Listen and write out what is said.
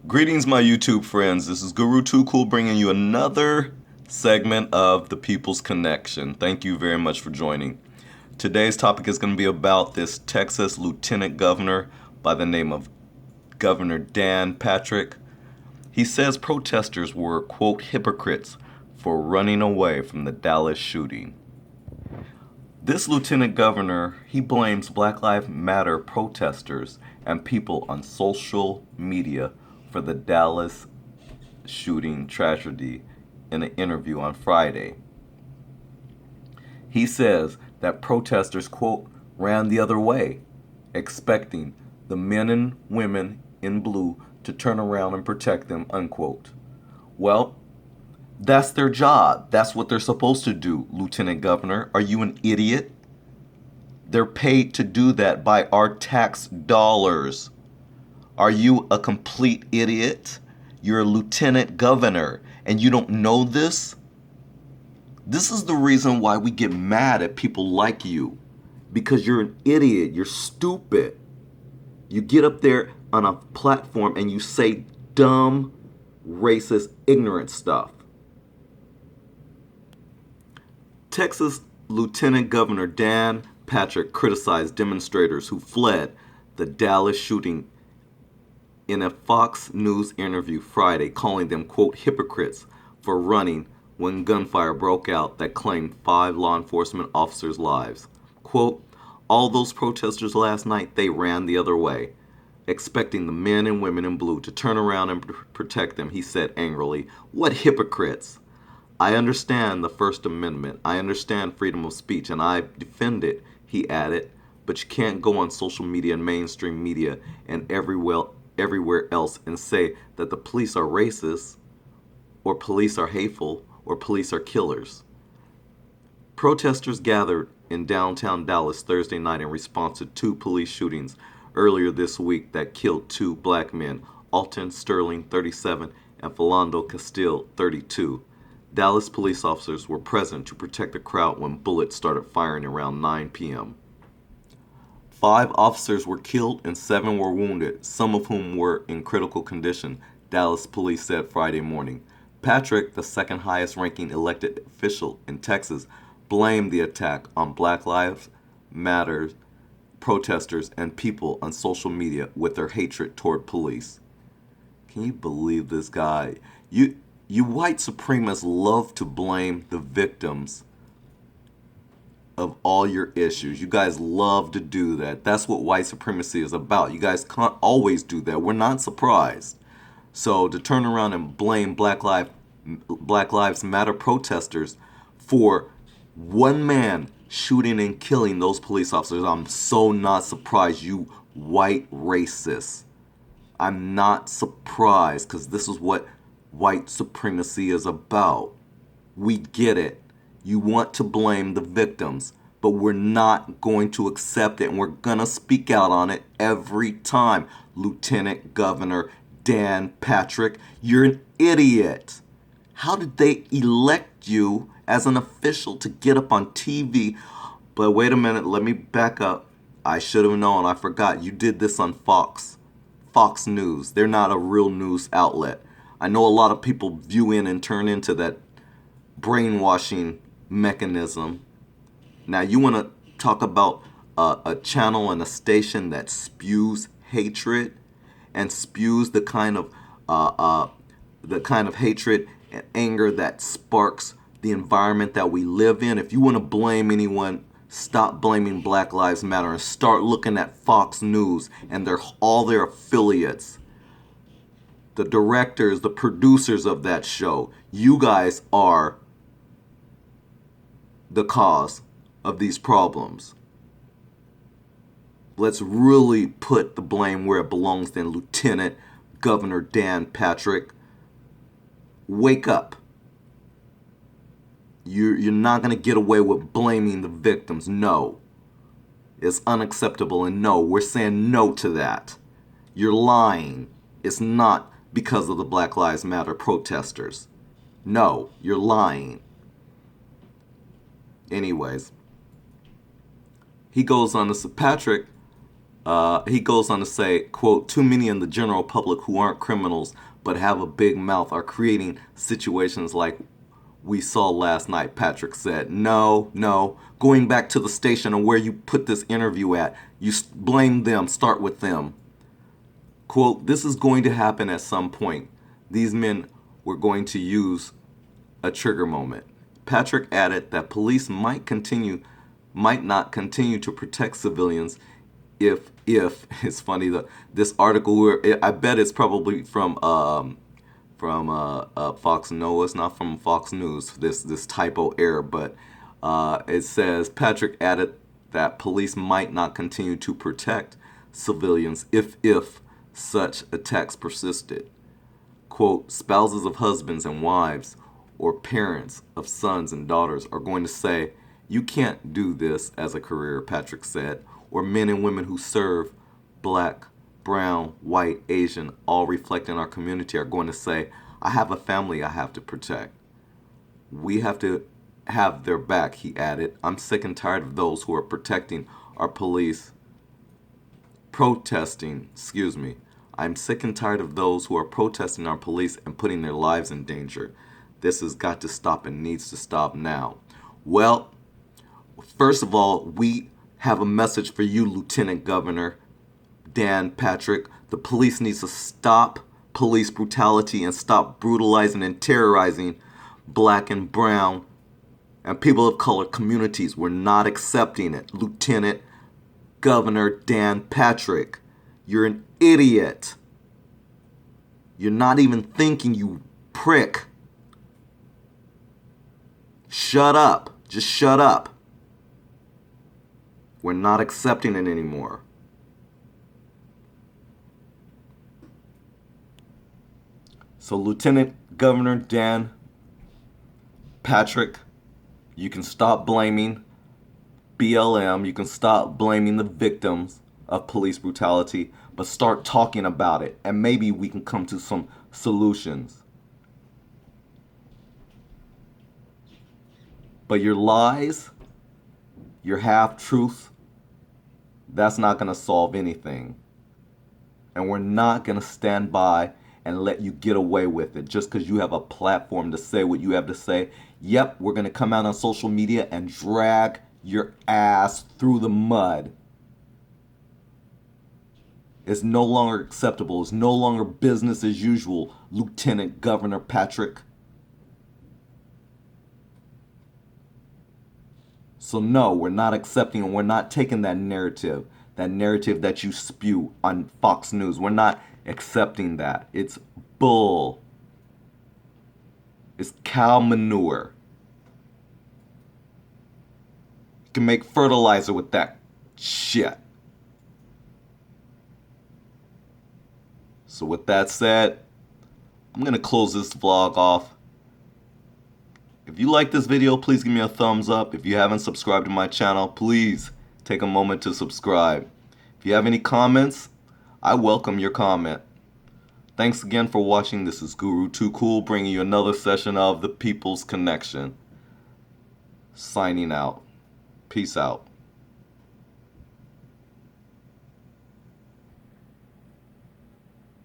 Greetings, my YouTube friends. This is Guru Too Cool bringing you another segment of The People's Connection. Thank you very much for joining. Today's topic is going to be about this Texas Lieutenant Governor by the name of Governor Dan Patrick. He says protesters were, quote, hypocrites for running away from the Dallas shooting. This lieutenant governor, he blames Black Lives Matter protesters and people on social media for the Dallas shooting tragedy in an interview on Friday. He says that protesters, quote, ran the other way, expecting the men and women in blue to turn around and protect them, unquote. Well, that's their job. That's what they're supposed to do, Lieutenant Governor. Are you an idiot? They're paid to do that by our tax dollars. Are you a complete idiot? You're a lieutenant governor and you don't know this? This is the reason why we get mad at people like you. Because you're an idiot. You're stupid. You get up there on a platform and you say dumb, racist, ignorant stuff. Texas Lieutenant Governor Dan Patrick criticized demonstrators who fled the Dallas shooting in a Fox News interview Friday, calling them, quote, hypocrites for running when gunfire broke out that claimed 5 law enforcement officers' lives. Quote, all those protesters last night, they ran the other way, expecting the men and women in blue to turn around and protect them, he said angrily. What hypocrites! I understand the First Amendment. I understand freedom of speech, and I defend it, he added. But you can't go on social media and mainstream media and everywhere else and say that the police are racist, or police are hateful, or police are killers. Protesters gathered in downtown Dallas Thursday night in response to 2 police shootings earlier this week that killed 2 black men, Alton Sterling, 37, and Philando Castile, 32. Dallas police officers were present to protect the crowd when bullets started firing around 9 p.m. 5 officers were killed and 7 were wounded, some of whom were in critical condition, Dallas police said Friday morning. Patrick, the second highest ranking elected official in Texas, blamed the attack on Black Lives Matter protesters and people on social media with their hatred toward police. Can you believe this guy? You white supremacists love to blame the victims of all your issues. You guys love to do that. That's what white supremacy is about. You guys can't always do that. We're not surprised. So to turn around and blame Black Lives Matter protesters for one man shooting and killing those police officers, I'm so not surprised, you white racists. I'm not surprised, because this is what white supremacy is about. We get it. You want to blame the victims, but we're not going to accept it, and we're going to speak out on it every time. Lieutenant Governor Dan Patrick, you're an idiot. How did they elect you as an official to get up on TV? But wait a minute, let me back up. I should have known, I forgot. You did this on Fox News. They're not a real news outlet. I know a lot of people view in and turn into that brainwashing mechanism. Now, you want to talk about a channel and a station that spews hatred and spews the kind of hatred and anger that sparks the environment that we live in. If you want to blame anyone, stop blaming Black Lives Matter and start looking at Fox News and all their affiliates. The directors, the producers of that show, you guys are the cause of these problems. Let's really put the blame where it belongs then, Lieutenant Governor Dan Patrick. Wake up. You're not going to get away with blaming the victims. No. It's unacceptable, and no, we're saying no to that. You're lying. It's not because of the Black Lives Matter protesters. No, you're lying. Anyways, he goes on to say, Patrick He goes on to say, quote, too many in the general public who aren't criminals but have a big mouth are creating situations like we saw last night, Patrick said. No. Going back to the station and where you put this interview at, you blame them, start with them. Quote, this is going to happen at some point. These men were going to use a trigger moment. Patrick added that police might not continue to protect civilians if it's funny, this article, I bet it's probably from Fox. No, it's not from Fox News, this typo error, but it says Patrick added that police might not continue to protect civilians if such attacks persisted. Quote, spouses of husbands and wives or parents of sons and daughters are going to say, you can't do this as a career, Patrick said. Or men and women who serve, black, brown, white, Asian, all reflecting our community, are going to say, I have a family I have to protect. We have to have their back, he added. I'm sick and tired of those who are protecting our police, I'm sick and tired of those who are protesting our police and putting their lives in danger. This has got to stop and needs to stop now. Well, first of all, we have a message for you, Lieutenant Governor Dan Patrick. The police needs to stop police brutality and stop brutalizing and terrorizing black and brown and people of color communities. We're not accepting it. Lieutenant Governor Dan Patrick, you're an idiot. You're not even thinking, you prick. Shut up. Just shut up. We're not accepting it anymore. So Lieutenant Governor Dan Patrick, you can stop blaming BLM. You can stop blaming the victims of police brutality, but start talking about it, and maybe we can come to some solutions. But your lies, your half-truths, that's not going to solve anything. And we're not going to stand by and let you get away with it just because you have a platform to say what you have to say. Yep, we're going to come out on social media and drag your ass through the mud. It's no longer acceptable. It's no longer business as usual, Lieutenant Governor Patrick. So no, we're not accepting and we're not taking that narrative that you spew on Fox News. We're not accepting that. It's bull. It's cow manure. You can make fertilizer with that shit. So with that said, I'm going to close this vlog off. If you like this video, please give me a thumbs up. If you haven't subscribed to my channel, please take a moment to subscribe. If you have any comments, I welcome your comment. Thanks again for watching. This is Guru Too Cool bringing you another session of The People's Connection. Signing out. Peace out.